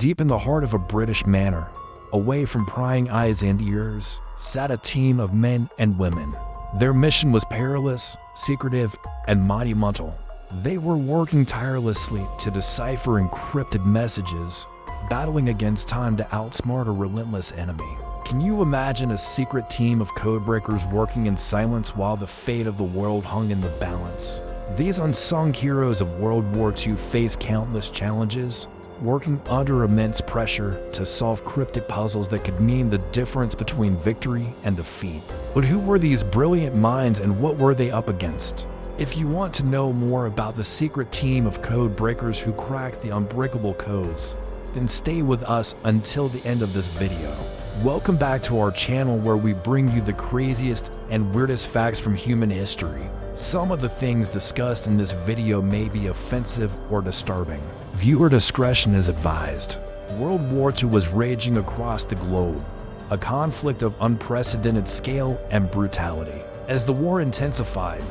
Deep in the heart of a British manor, away from prying eyes and ears, sat a team of men and women. Their mission was perilous, secretive, and monumental. They were working tirelessly to decipher encrypted messages, battling against time to outsmart a relentless enemy. Can you imagine a secret team of codebreakers working in silence while the fate of the world hung in the balance? These unsung heroes of World War II faced countless challenges, working under immense pressure to solve cryptic puzzles that could mean the difference between victory and defeat. But who were these brilliant minds and what were they up against? If you want to know more about the secret team of code breakers who cracked the unbreakable codes, then stay with us until the end of this video. Welcome back to our channel where we bring you the craziest and weirdest facts from human history. Some of the things discussed in this video may be offensive or disturbing. Viewer discretion is advised. World War II was raging across the globe, a conflict of unprecedented scale and brutality. As the war intensified,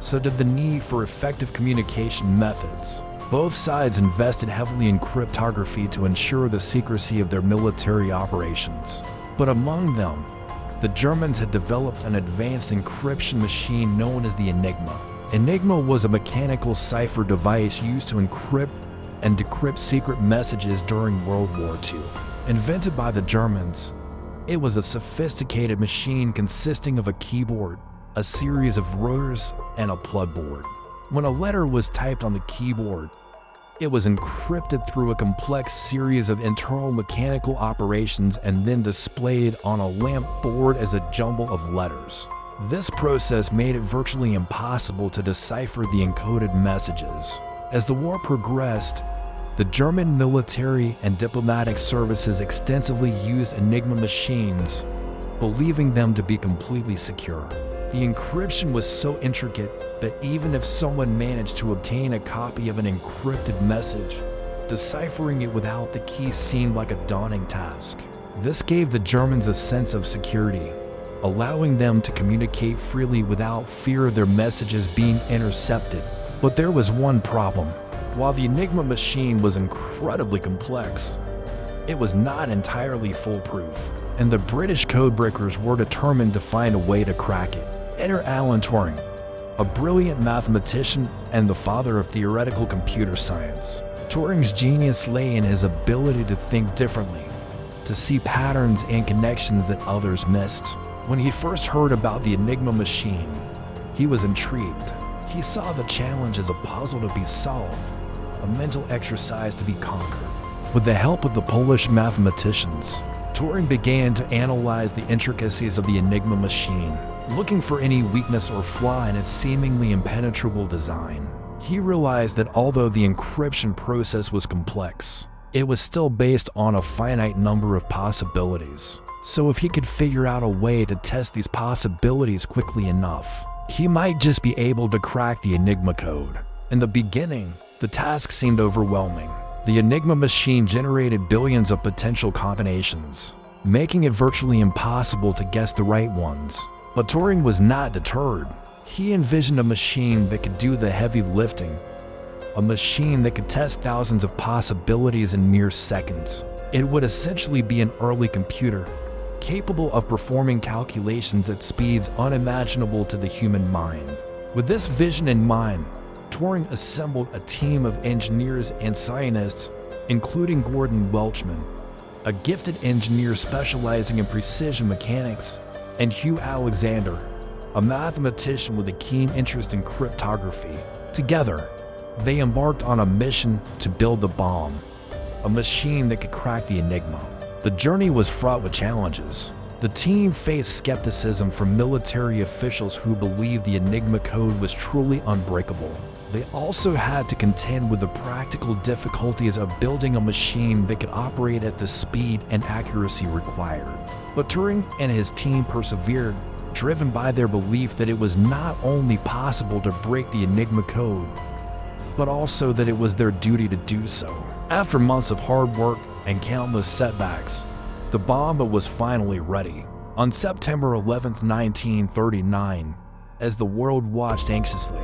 so did the need for effective communication methods. Both sides invested heavily in cryptography to ensure the secrecy of their military operations. But among them, the Germans had developed an advanced encryption machine known as the Enigma. Enigma was a mechanical cipher device used to encrypt and decrypt secret messages during World War II. Invented by the Germans, it was a sophisticated machine consisting of a keyboard, a series of rotors, and a plugboard. When a letter was typed on the keyboard, it was encrypted through a complex series of internal mechanical operations and then displayed on a lamp board as a jumble of letters. This process made it virtually impossible to decipher the encoded messages. As the war progressed, the German military and diplomatic services extensively used Enigma machines, believing them to be completely secure. The encryption was so intricate that even if someone managed to obtain a copy of an encrypted message, deciphering it without the key seemed like a daunting task. This gave the Germans a sense of security, allowing them to communicate freely without fear of their messages being intercepted. But there was one problem. While the Enigma machine was incredibly complex, it was not entirely foolproof, and the British codebreakers were determined to find a way to crack it. Enter Alan Turing, a brilliant mathematician and the father of theoretical computer science. Turing's genius lay in his ability to think differently, to see patterns and connections that others missed. When he first heard about the Enigma machine, he was intrigued. He saw the challenge as a puzzle to be solved, a mental exercise to be conquered. With the help of the Polish mathematicians, Turing began to analyze the intricacies of the Enigma machine, looking for any weakness or flaw in its seemingly impenetrable design. He realized that although the encryption process was complex, it was still based on a finite number of possibilities. So if he could figure out a way to test these possibilities quickly enough, he might just be able to crack the Enigma code. In the beginning, the task seemed overwhelming. The Enigma machine generated billions of potential combinations, making it virtually impossible to guess the right ones. But Turing was not deterred. He envisioned a machine that could do the heavy lifting, a machine that could test thousands of possibilities in mere seconds. It would essentially be an early computer, capable of performing calculations at speeds unimaginable to the human mind. With this vision in mind, Turing assembled a team of engineers and scientists, including Gordon Welchman, a gifted engineer specializing in precision mechanics, and Hugh Alexander, a mathematician with a keen interest in cryptography. Together, they embarked on a mission to build the bomb, a machine that could crack the Enigma. The journey was fraught with challenges. The team faced skepticism from military officials who believed the Enigma code was truly unbreakable. They also had to contend with the practical difficulties of building a machine that could operate at the speed and accuracy required. But Turing and his team persevered, driven by their belief that it was not only possible to break the Enigma code, but also that it was their duty to do so. After months of hard work and countless setbacks, the bomb was finally ready. On September 11, 1939, as the world watched anxiously,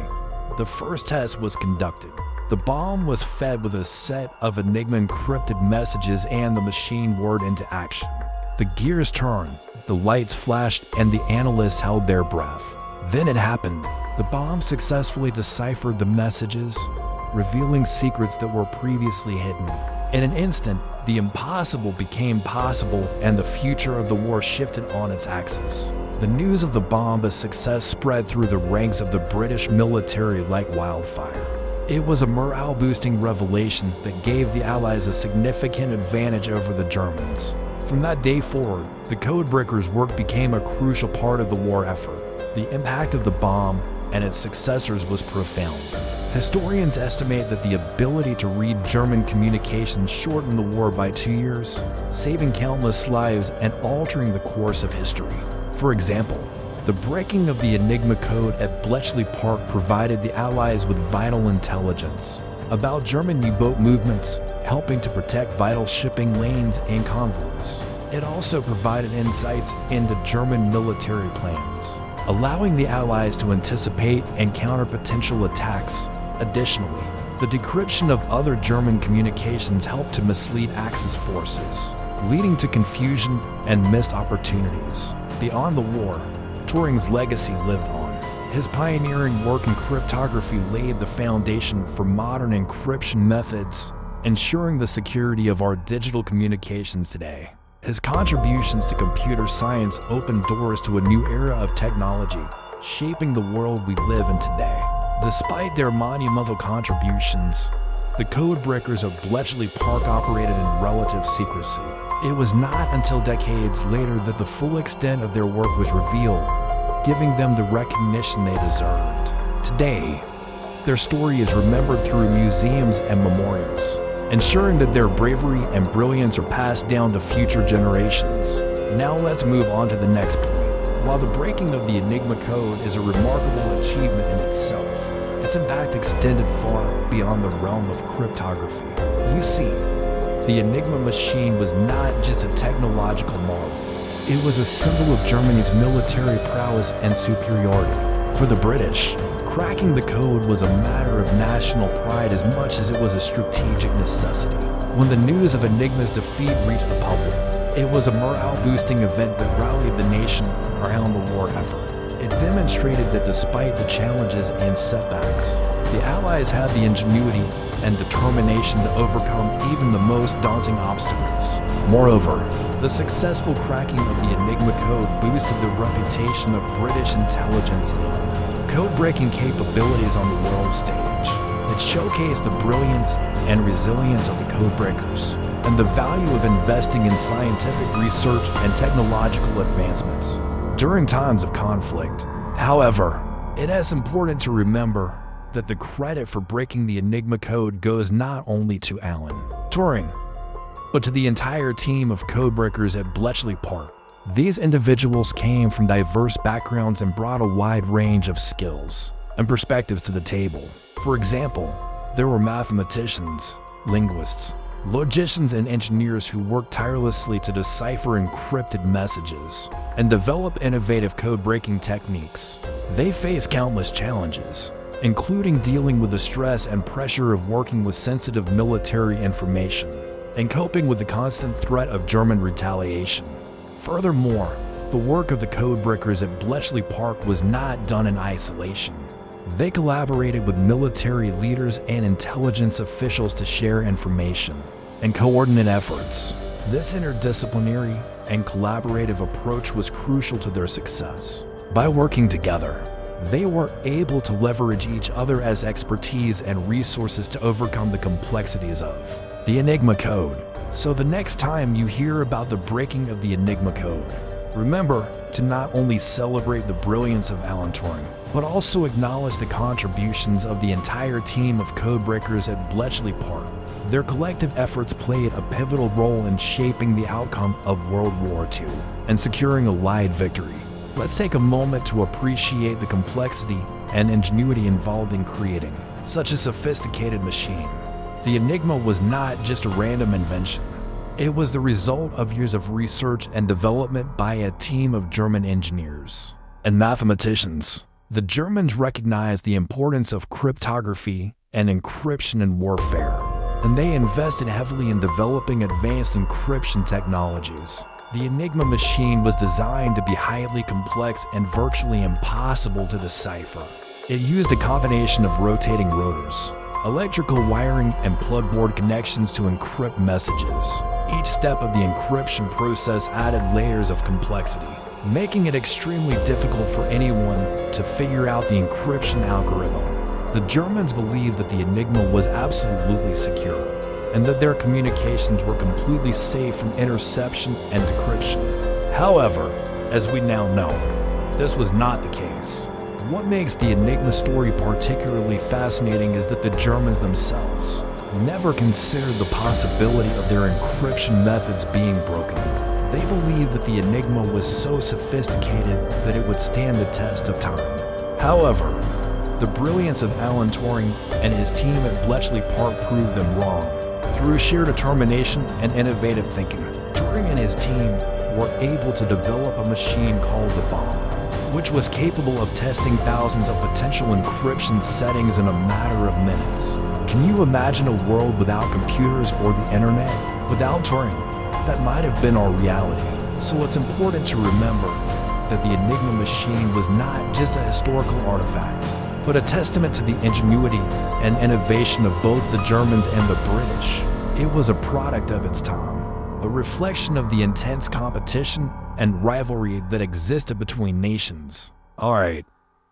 the first test was conducted. The bomb was fed with a set of Enigma encrypted messages and the machine whirred into action. The gears turned, the lights flashed, and the analysts held their breath. Then it happened. The bomb successfully deciphered the messages, revealing secrets that were previously hidden. In an instant, the impossible became possible and the future of the war shifted on its axis. The news of the bomb's success spread through the ranks of the British military like wildfire. It was a morale-boosting revelation that gave the Allies a significant advantage over the Germans. From that day forward, the codebreakers' work became a crucial part of the war effort. The impact of the bomb and its successors was profound. Historians estimate that the ability to read German communications shortened the war by 2 years, saving countless lives and altering the course of history. For example, the breaking of the Enigma code at Bletchley Park provided the Allies with vital intelligence about German U-boat movements, helping to protect vital shipping lanes and convoys. It also provided insights into German military plans, allowing the Allies to anticipate and counter potential attacks. Additionally, the decryption of other German communications helped to mislead Axis forces, leading to confusion and missed opportunities. Beyond the war, Turing's legacy lived on. His pioneering work in cryptography laid the foundation for modern encryption methods, ensuring the security of our digital communications today. His contributions to computer science opened doors to a new era of technology, shaping the world we live in today. Despite their monumental contributions, the codebreakers of Bletchley Park operated in relative secrecy. It was not until decades later that the full extent of their work was revealed, giving them the recognition they deserved. Today, their story is remembered through museums and memorials, ensuring that their bravery and brilliance are passed down to future generations. Now let's move on to the next point. While the breaking of the Enigma code is a remarkable achievement in itself, its impact extended far beyond the realm of cryptography. You see, the Enigma machine was not just a technological marvel. It was a symbol of Germany's military prowess and superiority. For the British, cracking the code was a matter of national pride as much as it was a strategic necessity. When the news of Enigma's defeat reached the public, it was a morale-boosting event that rallied the nation around the war effort. It demonstrated that despite the challenges and setbacks, the Allies had the ingenuity and determination to overcome even the most daunting obstacles. Moreover, the successful cracking of the Enigma code boosted the reputation of British intelligence and code-breaking capabilities on the world stage. It showcased the brilliance and resilience of the codebreakers and the value of investing in scientific research and technological advancements during times of conflict. However, it is important to remember that the credit for breaking the Enigma code goes not only to Alan Turing, but to the entire team of codebreakers at Bletchley Park. These individuals came from diverse backgrounds and brought a wide range of skills and perspectives to the table. For example, there were mathematicians, linguists, logicians, and engineers who worked tirelessly to decipher encrypted messages and develop innovative code-breaking techniques. They faced countless challenges, including dealing with the stress and pressure of working with sensitive military information and coping with the constant threat of German retaliation. Furthermore, the work of the codebreakers at Bletchley Park was not done in isolation. They collaborated with military leaders and intelligence officials to share information and coordinate efforts. This interdisciplinary and collaborative approach was crucial to their success. By working together, they were able to leverage each other as expertise and resources to overcome the complexities of the Enigma code. So the next time you hear about the breaking of the Enigma code, remember to not only celebrate the brilliance of Alan Turing, but also acknowledge the contributions of the entire team of codebreakers at Bletchley Park. Their collective efforts played a pivotal role in shaping the outcome of World War II and securing a wide victory. Let's take a moment to appreciate the complexity and ingenuity involved in creating such a sophisticated machine. The Enigma was not just a random invention. It was the result of years of research and development by a team of German engineers and mathematicians. The Germans recognized the importance of cryptography and encryption in warfare, and they invested heavily in developing advanced encryption technologies. The Enigma machine was designed to be highly complex and virtually impossible to decipher. It used a combination of rotating rotors, electrical wiring, and plugboard connections to encrypt messages. Each step of the encryption process added layers of complexity, making it extremely difficult for anyone to figure out the encryption algorithm. The Germans believed that the Enigma was absolutely secure, and that their communications were completely safe from interception and decryption. However, as we now know, this was not the case. What makes the Enigma story particularly fascinating is that the Germans themselves never considered the possibility of their encryption methods being broken. They believed that the Enigma was so sophisticated that it would stand the test of time. However, the brilliance of Alan Turing and his team at Bletchley Park proved them wrong. Through sheer determination and innovative thinking, Turing and his team were able to develop a machine called the bomb, which was capable of testing thousands of potential encryption settings in a matter of minutes. Can you imagine a world without computers or the internet? Without Turing, that might have been our reality. So it's important to remember that the Enigma machine was not just a historical artifact, but a testament to the ingenuity and innovation of both the Germans and the British. It was a product of its time, a reflection of the intense competition and rivalry that existed between nations. Alright,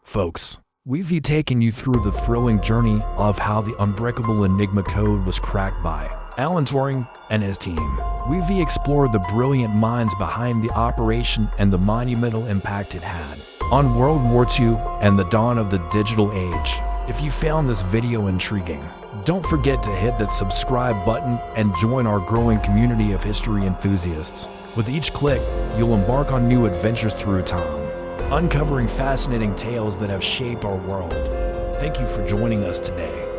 folks, we've taken you through the thrilling journey of how the unbreakable Enigma code was cracked by Alan Turing and his team. We've explored the brilliant minds behind the operation and the monumental impact it had on World War II and the dawn of the digital age. If you found this video intriguing, don't forget to hit that subscribe button and join our growing community of history enthusiasts. With each click, you'll embark on new adventures through time, uncovering fascinating tales that have shaped our world. Thank you for joining us today.